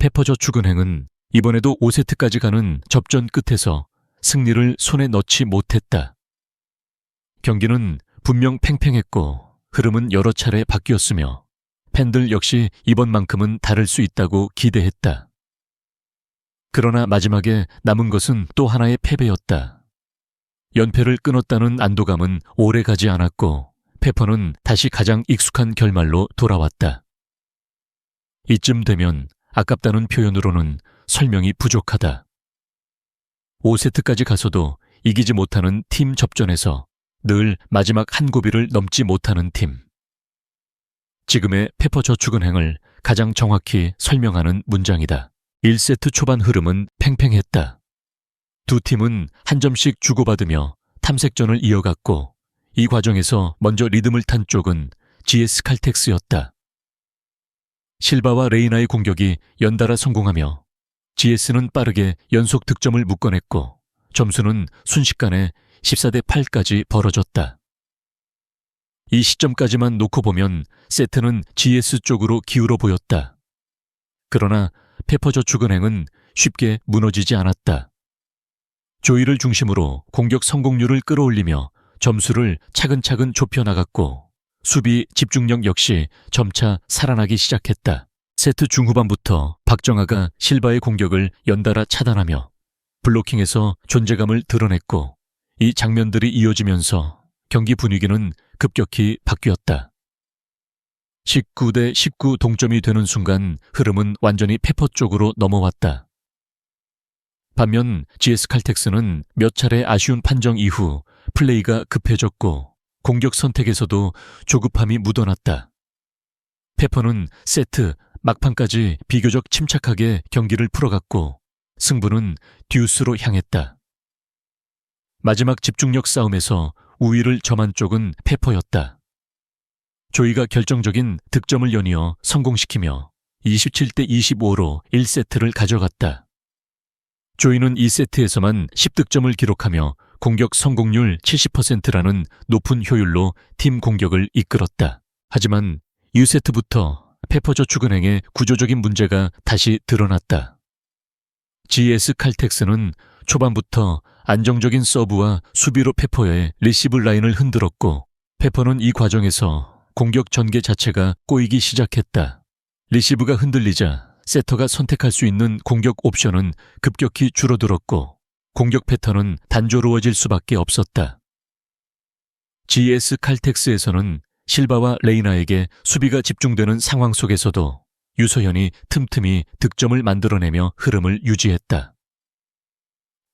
페퍼저축은행은 이번에도 5세트까지 가는 접전 끝에서 승리를 손에 넣지 못했다. 경기는 분명 팽팽했고 흐름은 여러 차례 바뀌었으며 팬들 역시 이번만큼은 다를 수 있다고 기대했다. 그러나 마지막에 남은 것은 또 하나의 패배였다. 연패를 끊었다는 안도감은 오래 가지 않았고 페퍼는 다시 가장 익숙한 결말로 돌아왔다. 이쯤 되면 아깝다는 표현으로는 설명이 부족하다. 5세트까지 가서도 이기지 못하는 팀 접전에서 늘 마지막 한 고비를 넘지 못하는 팀. 지금의 페퍼저축은행을 가장 정확히 설명하는 문장이다. 1세트 초반 흐름은 팽팽했다. 두 팀은 한 점씩 주고받으며 탐색전을 이어갔고 이 과정에서 먼저 리듬을 탄 쪽은 GS 칼텍스였다. 실바와 레이나의 공격이 연달아 성공하며 GS는 빠르게 연속 득점을 묶어냈고 점수는 순식간에 14대 8까지 벌어졌다. 이 시점까지만 놓고 보면 세트는 GS 쪽으로 기울어 보였다. 그러나 페퍼저축은행은 쉽게 무너지지 않았다. 조이를 중심으로 공격 성공률을 끌어올리며 점수를 차근차근 좁혀나갔고 수비 집중력 역시 점차 살아나기 시작했다. 세트 중후반부터 박정아가 실바의 공격을 연달아 차단하며 블로킹에서 존재감을 드러냈고 이 장면들이 이어지면서 경기 분위기는 급격히 바뀌었다. 19대 19 동점이 되는 순간 흐름은 완전히 페퍼 쪽으로 넘어왔다. 반면 GS 칼텍스는 몇 차례 아쉬운 판정 이후 플레이가 급해졌고 공격 선택에서도 조급함이 묻어났다. 페퍼는 세트 막판까지 비교적 침착하게 경기를 풀어갔고 승부는 듀스로 향했다. 마지막 집중력 싸움에서 우위를 점한 쪽은 페퍼였다. 조이가 결정적인 득점을 연이어 성공시키며 27대 25로 1세트를 가져갔다. 조이는 2세트에서만 10득점을 기록하며 공격 성공률 70%라는 높은 효율로 팀 공격을 이끌었다. 하지만 2세트부터 페퍼저축은행의 구조적인 문제가 다시 드러났다. GS 칼텍스는 초반부터 안정적인 서브와 수비로 페퍼의 리시브 라인을 흔들었고 페퍼는 이 과정에서 공격 전개 자체가 꼬이기 시작했다. 리시브가 흔들리자 세터가 선택할 수 있는 공격 옵션은 급격히 줄어들었고 공격 패턴은 단조로워질 수밖에 없었다. GS 칼텍스에서는 실바와 레이나에게 수비가 집중되는 상황 속에서도 유소현이 틈틈이 득점을 만들어내며 흐름을 유지했다.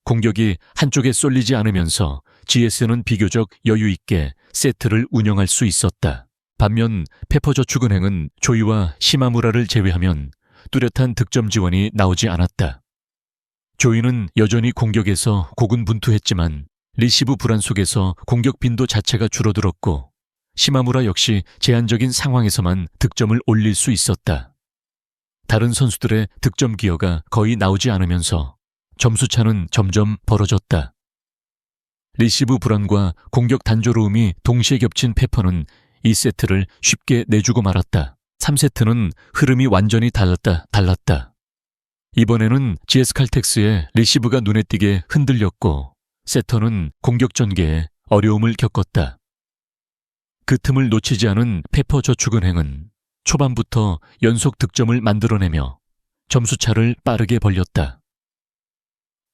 공격이 한쪽에 쏠리지 않으면서 GS는 비교적 여유 있게 세트를 운영할 수 있었다. 반면 페퍼저축은행은 조이와 시마무라를 제외하면 뚜렷한 득점 지원이 나오지 않았다. 조이는 여전히 공격에서 고군분투했지만 리시브 불안 속에서 공격 빈도 자체가 줄어들었고 시마무라 역시 제한적인 상황에서만 득점을 올릴 수 있었다. 다른 선수들의 득점 기여가 거의 나오지 않으면서 점수차는 점점 벌어졌다. 리시브 불안과 공격 단조로움이 동시에 겹친 페퍼는 2세트를 쉽게 내주고 말았다. 3세트는 흐름이 완전히 달랐다. 이번에는 GS 칼텍스의 리시브가 눈에 띄게 흔들렸고 세터는 공격 전개에 어려움을 겪었다. 그 틈을 놓치지 않은 페퍼저축은행은 초반부터 연속 득점을 만들어내며 점수차를 빠르게 벌렸다.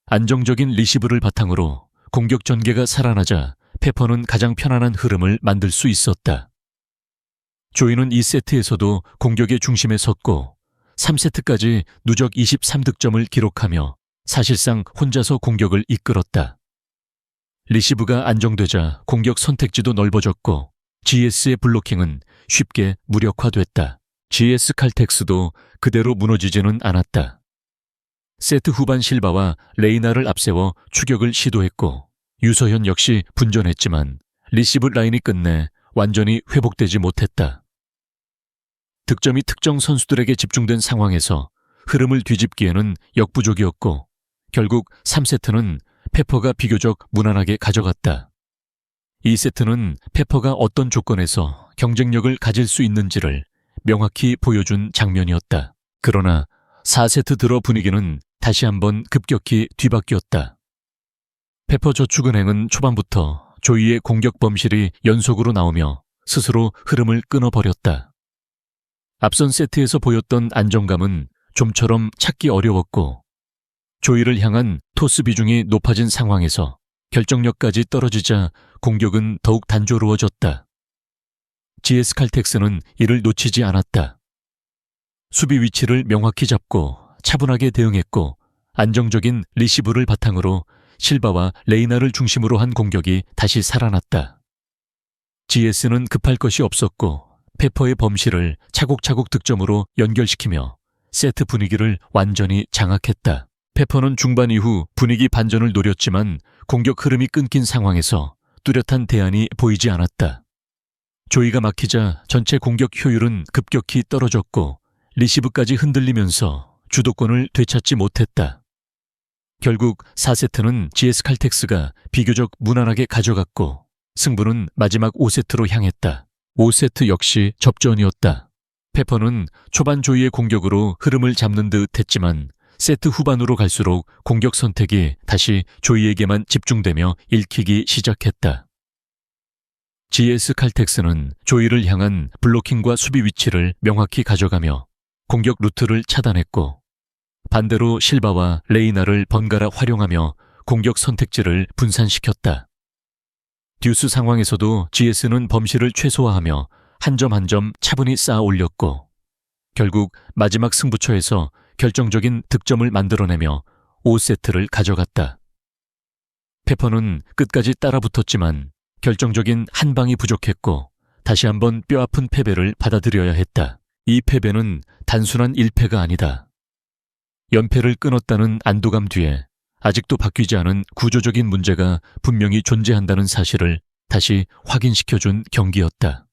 안정적인 리시브를 바탕으로 공격 전개가 살아나자 페퍼는 가장 편안한 흐름을 만들 수 있었다. 조이는 2세트에서도 공격의 중심에 섰고 3세트까지 누적 23득점을 기록하며 사실상 혼자서 공격을 이끌었다. 리시브가 안정되자 공격 선택지도 넓어졌고 GS의 블로킹은 쉽게 무력화됐다. GS 칼텍스도 그대로 무너지지는 않았다. 세트 후반 실바와 레이나를 앞세워 추격을 시도했고 유소현 역시 분전했지만 리시브 라인이 끝내 완전히 회복되지 못했다. 득점이 특정 선수들에게 집중된 상황에서 흐름을 뒤집기에는 역부족이었고 결국 3세트는 페퍼가 비교적 무난하게 가져갔다. 2세트는 페퍼가 어떤 조건에서 경쟁력을 가질 수 있는지를 명확히 보여준 장면이었다. 그러나 4세트 들어 분위기는 다시 한번 급격히 뒤바뀌었다. 페퍼저축은행은 초반부터 조이의 공격 범실이 연속으로 나오며 스스로 흐름을 끊어버렸다. 앞선 세트에서 보였던 안정감은 좀처럼 찾기 어려웠고 조이를 향한 토스 비중이 높아진 상황에서 결정력까지 떨어지자 공격은 더욱 단조로워졌다. GS 칼텍스는 이를 놓치지 않았다. 수비 위치를 명확히 잡고 차분하게 대응했고 안정적인 리시브를 바탕으로 실바와 레이나를 중심으로 한 공격이 다시 살아났다. GS는 급할 것이 없었고 페퍼의 범실을 차곡차곡 득점으로 연결시키며 세트 분위기를 완전히 장악했다. 페퍼는 중반 이후 분위기 반전을 노렸지만 공격 흐름이 끊긴 상황에서 뚜렷한 대안이 보이지 않았다. 조이가 막히자 전체 공격 효율은 급격히 떨어졌고 리시브까지 흔들리면서 주도권을 되찾지 못했다. 결국 4세트는 GS 칼텍스가 비교적 무난하게 가져갔고 승부는 마지막 5세트로 향했다. 5세트 역시 접전이었다. 페퍼는 초반 조이의 공격으로 흐름을 잡는 듯 했지만 세트 후반으로 갈수록 공격 선택이 다시 조이에게만 집중되며 읽히기 시작했다. GS 칼텍스는 조이를 향한 블로킹과 수비 위치를 명확히 가져가며 공격 루트를 차단했고 반대로 실바와 레이나를 번갈아 활용하며 공격 선택지를 분산시켰다. 듀스 상황에서도 GS는 범실을 최소화하며 한 점 한 점 차분히 쌓아 올렸고 결국 마지막 승부처에서 결정적인 득점을 만들어내며 5세트를 가져갔다. 페퍼는 끝까지 따라붙었지만 결정적인 한 방이 부족했고 다시 한번 뼈아픈 패배를 받아들여야 했다. 이 패배는 단순한 1패가 아니다. 연패를 끊었다는 안도감 뒤에 아직도 바뀌지 않은 구조적인 문제가 분명히 존재한다는 사실을 다시 확인시켜준 경기였다.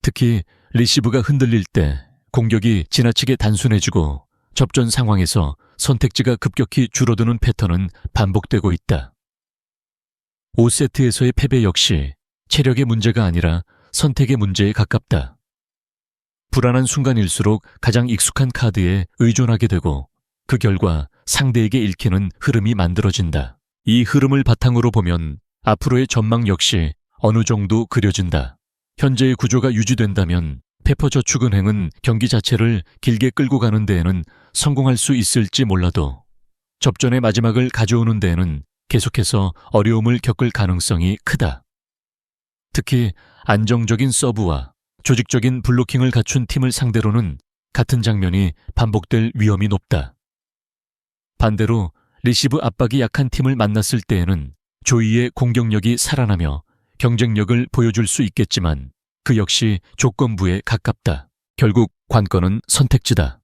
특히 리시브가 흔들릴 때 공격이 지나치게 단순해지고 접전 상황에서 선택지가 급격히 줄어드는 패턴은 반복되고 있다. 5세트에서의 패배 역시 체력의 문제가 아니라 선택의 문제에 가깝다. 불안한 순간일수록 가장 익숙한 카드에 의존하게 되고 그 결과 상대에게 읽히는 흐름이 만들어진다. 이 흐름을 바탕으로 보면 앞으로의 전망 역시 어느 정도 그려진다. 현재의 구조가 유지된다면 페퍼저축은행은 경기 자체를 길게 끌고 가는 데에는 성공할 수 있을지 몰라도 접전의 마지막을 가져오는 데에는 계속해서 어려움을 겪을 가능성이 크다. 특히 안정적인 서브와 조직적인 블로킹을 갖춘 팀을 상대로는 같은 장면이 반복될 위험이 높다. 반대로 리시브 압박이 약한 팀을 만났을 때에는 조이의 공격력이 살아나며 경쟁력을 보여줄 수 있겠지만 그 역시 조건부에 가깝다. 결국 관건은 선택지다.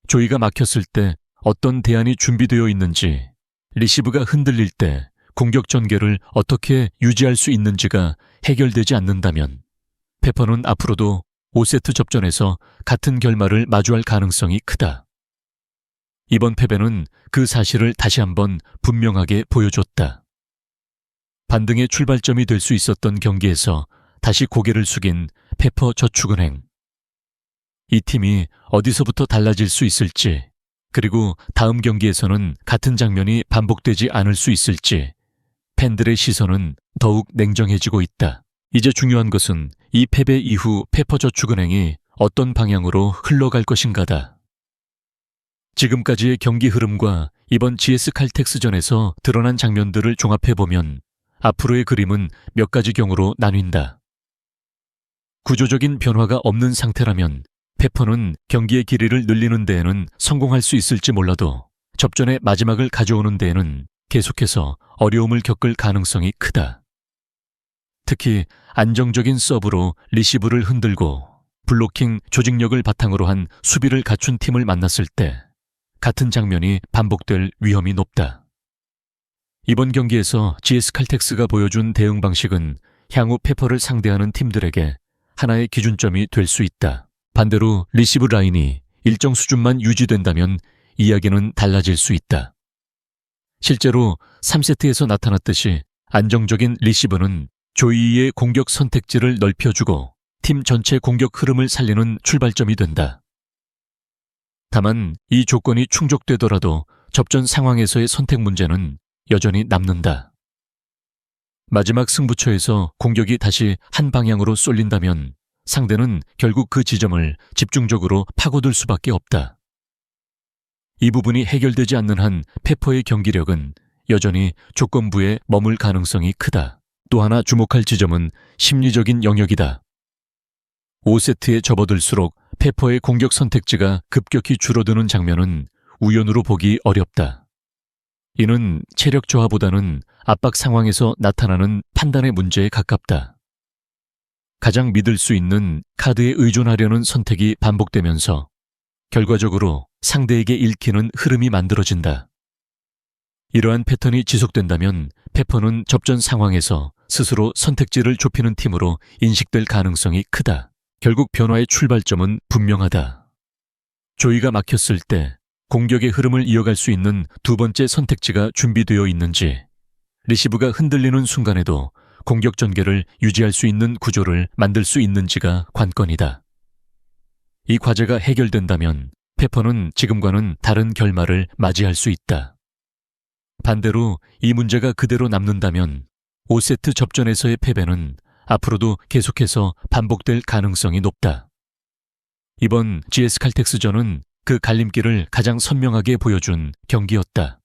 조이가 막혔을 때 어떤 대안이 준비되어 있는지, 리시브가 흔들릴 때 공격 전개를 어떻게 유지할 수 있는지가 해결되지 않는다면 페퍼는 앞으로도 5세트 접전에서 같은 결말을 마주할 가능성이 크다. 이번 패배는 그 사실을 다시 한번 분명하게 보여줬다. 반등의 출발점이 될 수 있었던 경기에서 다시 고개를 숙인 페퍼저축은행. 이 팀이 어디서부터 달라질 수 있을지, 그리고 다음 경기에서는 같은 장면이 반복되지 않을 수 있을지 팬들의 시선은 더욱 냉정해지고 있다. 이제 중요한 것은 이 패배 이후 페퍼저축은행이 어떤 방향으로 흘러갈 것인가다. 지금까지의 경기 흐름과 이번 GS 칼텍스전에서 드러난 장면들을 종합해보면 앞으로의 그림은 몇 가지 경우로 나뉜다. 구조적인 변화가 없는 상태라면 페퍼는 경기의 길이를 늘리는 데에는 성공할 수 있을지 몰라도 접전의 마지막을 가져오는 데에는 계속해서 어려움을 겪을 가능성이 크다. 특히 안정적인 서브로 리시브를 흔들고 블로킹 조직력을 바탕으로 한 수비를 갖춘 팀을 만났을 때 같은 장면이 반복될 위험이 높다. 이번 경기에서 GS 칼텍스가 보여준 대응 방식은 향후 페퍼를 상대하는 팀들에게 하나의 기준점이 될 수 있다. 반대로 리시브 라인이 일정 수준만 유지된다면 이야기는 달라질 수 있다. 실제로 3세트에서 나타났듯이 안정적인 리시브는 조이의 공격 선택지를 넓혀주고 팀 전체 공격 흐름을 살리는 출발점이 된다. 다만 이 조건이 충족되더라도 접전 상황에서의 선택 문제는 여전히 남는다. 마지막 승부처에서 공격이 다시 한 방향으로 쏠린다면 상대는 결국 그 지점을 집중적으로 파고들 수밖에 없다. 이 부분이 해결되지 않는 한 페퍼의 경기력은 여전히 조건부에 머물 가능성이 크다. 또 하나 주목할 지점은 심리적인 영역이다. 5세트에 접어들수록 페퍼의 공격 선택지가 급격히 줄어드는 장면은 우연으로 보기 어렵다. 이는 체력 저하보다는 압박 상황에서 나타나는 판단의 문제에 가깝다. 가장 믿을 수 있는 카드에 의존하려는 선택이 반복되면서 결과적으로 상대에게 읽히는 흐름이 만들어진다. 이러한 패턴이 지속된다면 페퍼는 접전 상황에서 스스로 선택지를 좁히는 팀으로 인식될 가능성이 크다. 결국 변화의 출발점은 분명하다. 조이가 막혔을 때 공격의 흐름을 이어갈 수 있는 두 번째 선택지가 준비되어 있는지, 리시브가 흔들리는 순간에도 공격 전개를 유지할 수 있는 구조를 만들 수 있는지가 관건이다. 이 과제가 해결된다면 페퍼는 지금과는 다른 결말을 맞이할 수 있다. 반대로 이 문제가 그대로 남는다면 5세트 접전에서의 패배는 앞으로도 계속해서 반복될 가능성이 높다. 이번 GS 칼텍스전은 그 갈림길을 가장 선명하게 보여준 경기였다.